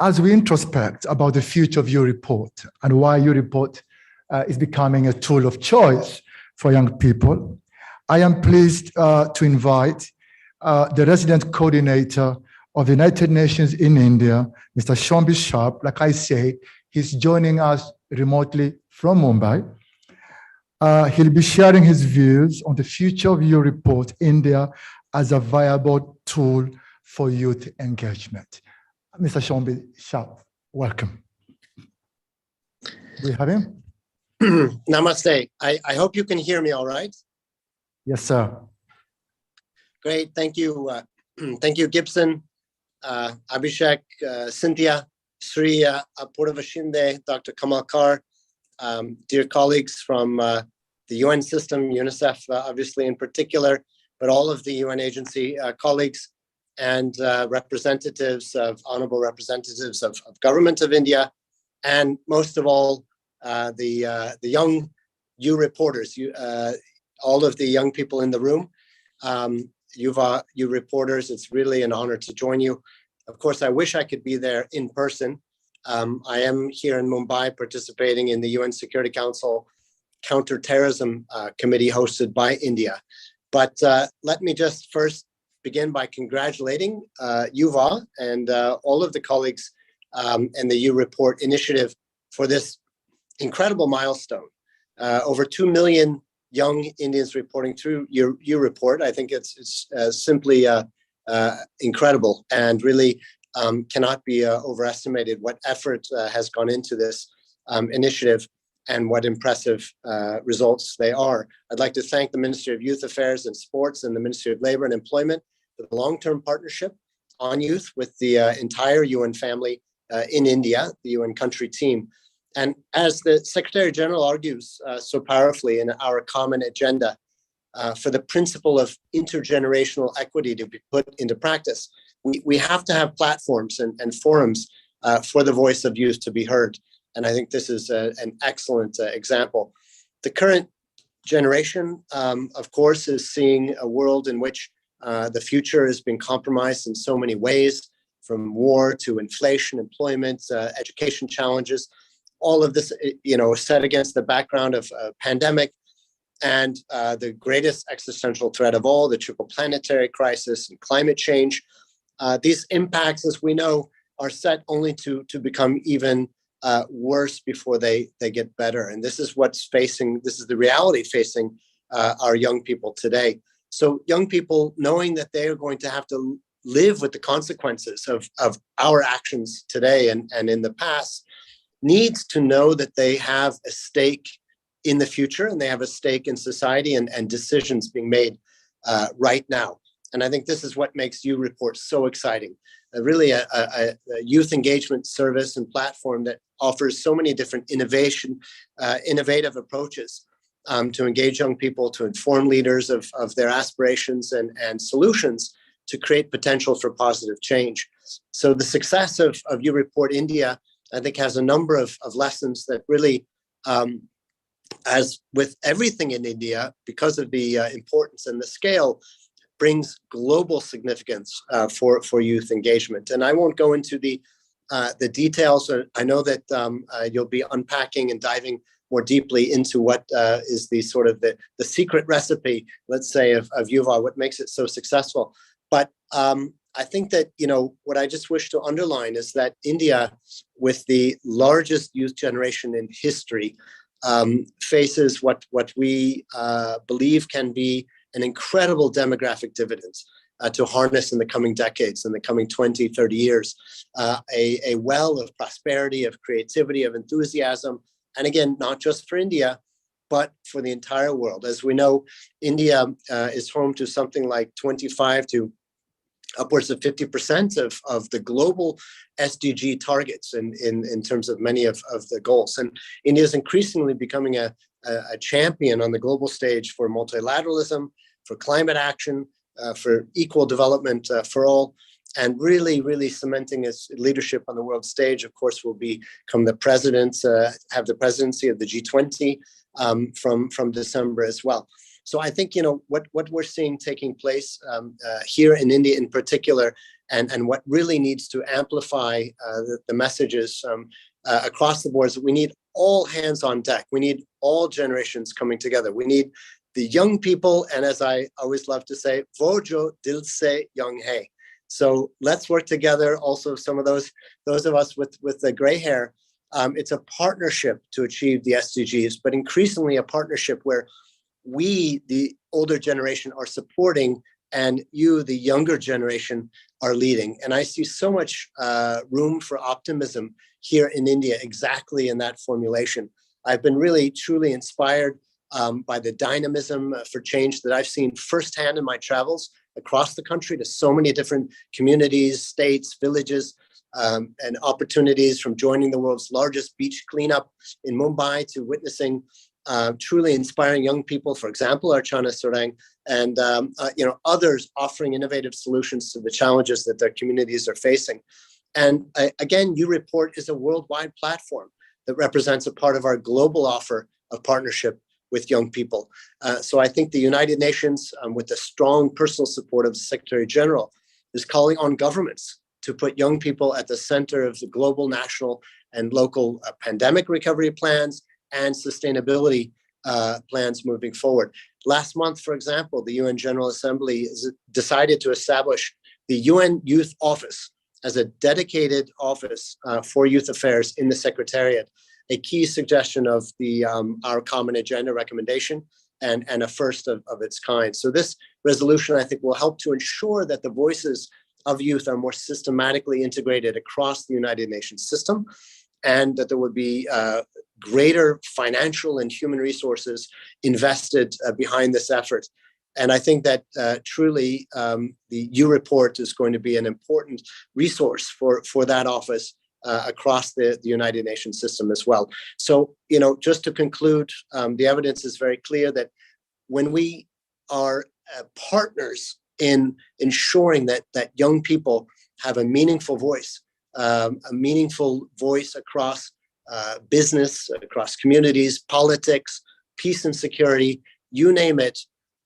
as we introspect about the future of your report and why your report is becoming a tool of choice for young people, I am pleased to invite the resident coordinator of the United Nations in India, Mr. Shombi Sharp. Like I say, he's joining us remotely from Mumbai. He'll be sharing his views on the future of your report, India as a viable tool for youth engagement. Mr. Shombi Sharp, welcome. Do we have him? Namaste. I hope you can hear me all right. Yes, sir. Great. Thank you. Thank you, Gibson, Abhishek, Cynthia, Sri Purvashinde, Dr. Kamal Kar, dear colleagues from the UN system, UNICEF, obviously in particular, but all of the UN agency colleagues and honorable representatives of government of India, and most of all, the young you reporters, all of the young people in the room. You reporters, it's really an honor to join you. Of course, I wish I could be there in person. I am here in Mumbai participating in the UN Security Council Counterterrorism Committee hosted by India. But let me just first begin by congratulating Yuva and all of the colleagues and the U Report initiative for this incredible milestone. Over 2 million young Indians reporting through your report. I think it's simply incredible and really cannot be overestimated what effort has gone into this initiative and what impressive results they are. I'd like to thank the Ministry of Youth Affairs and Sports and the Ministry of Labor and Employment for the long-term partnership on youth with the entire UN family in India, the UN country team. And as the Secretary General argues so powerfully in our common agenda for the principle of intergenerational equity to be put into practice, we have to have platforms and forums for the voice of youth to be heard. And I think this is an excellent example. The current generation, of course, is seeing a world in which the future has been compromised in so many ways, from war to inflation, employment, education challenges. All of this, set against the background of a pandemic and the greatest existential threat of all, the triple planetary crisis and climate change. These impacts, as we know, are set only to become even worse before they get better. And this is this is the reality facing our young people today. So young people, knowing that they are going to have to live with the consequences of our actions today and in the past, needs to know that they have a stake in the future and they have a stake in society and decisions being made right now. And I think this is what makes U Report so exciting. Really a youth engagement service and platform that offers so many different innovative approaches to engage young people, to inform leaders of their aspirations and solutions to create potential for positive change. So the success of U Report India, I think, has a number of lessons that really, as with everything in India, because of the importance and the scale, brings global significance for youth engagement. And I won't go into the details. I know that you'll be unpacking and diving more deeply into what is the sort of the secret recipe, let's say, of Yuva, what makes it so successful. But I think that, what I just wish to underline is that India, with the largest youth generation in history, faces what we believe can be an incredible demographic dividends to harness in the coming decades, in the coming 20, 30 years, a well of prosperity, of creativity, of enthusiasm. And again, not just for India, but for the entire world. As we know, India is home to something like 25 to upwards of 50% of the global SDG targets in terms of many of the goals. And India is increasingly becoming a champion on the global stage for multilateralism, for climate action, for equal development for all, and really, really cementing its leadership on the world stage. Of course, will become the president, have the presidency of the G20 from December as well. So I think, what we're seeing taking place here in India in particular, and what really needs to amplify the messages across the board is that we need all hands on deck. We need all generations coming together. We need the young people, and as I always love to say, wo jo dil se young hai. So let's work together. Also, some of those of us with the gray hair, it's a partnership to achieve the SDGs, but increasingly a partnership where we, the older generation, are supporting, and you, the younger generation, are leading. And I see so much room for optimism here in India, exactly in that formulation. I've been really, truly inspired by the dynamism for change that I've seen firsthand in my travels across the country to so many different communities, states, villages, and opportunities, from joining the world's largest beach cleanup in Mumbai to witnessing truly inspiring young people, for example, Archana Surang, and others offering innovative solutions to the challenges that their communities are facing. And again, YouReport is a worldwide platform that represents a part of our global offer of partnership with young people. So I think the United Nations, with the strong personal support of the Secretary General, is calling on governments to put young people at the center of the global, national, and local pandemic recovery plans and sustainability plans moving forward. Last month, for example, the UN General Assembly decided to establish the UN Youth Office as a dedicated office for youth affairs in the Secretariat, a key suggestion of our Common Agenda recommendation, and a first of its kind. So this resolution, I think, will help to ensure that the voices of youth are more systematically integrated across the United Nations system, and that there would be greater financial and human resources invested behind this effort. And I think that truly the YouReport is going to be an important resource for that office across the United Nations system as well. So, just to conclude, the evidence is very clear that when we are partners in ensuring that young people have a meaningful voice across business, across communities, politics, peace and security, you name it,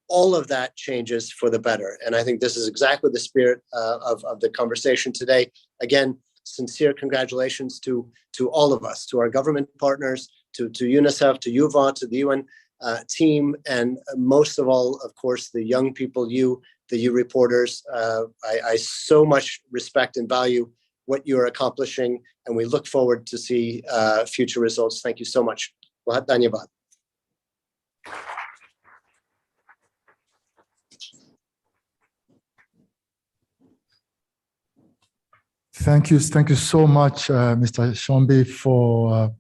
all of that changes for the better. And I think this is exactly the spirit of the conversation today. Again, sincere congratulations to all of us, to our government partners, to UNICEF, to UVA, to the UN team, and most of all, of course, the young people, the YouReporters. I so much respect and value what you're accomplishing, and we look forward to see future results. Thank you so much. Bahut dhanyavad. Thank you so much, Mr. Shombi, for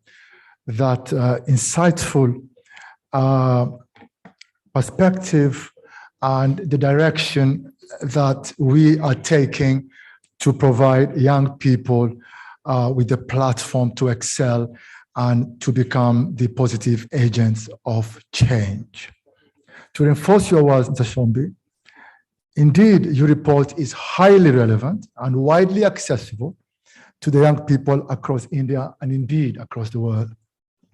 that insightful perspective and the direction that we are taking to provide young people with a platform to excel and to become the positive agents of change. To reinforce your words, Mr. Shombi, indeed, YouReport is highly relevant and widely accessible to the young people across India and indeed across the world.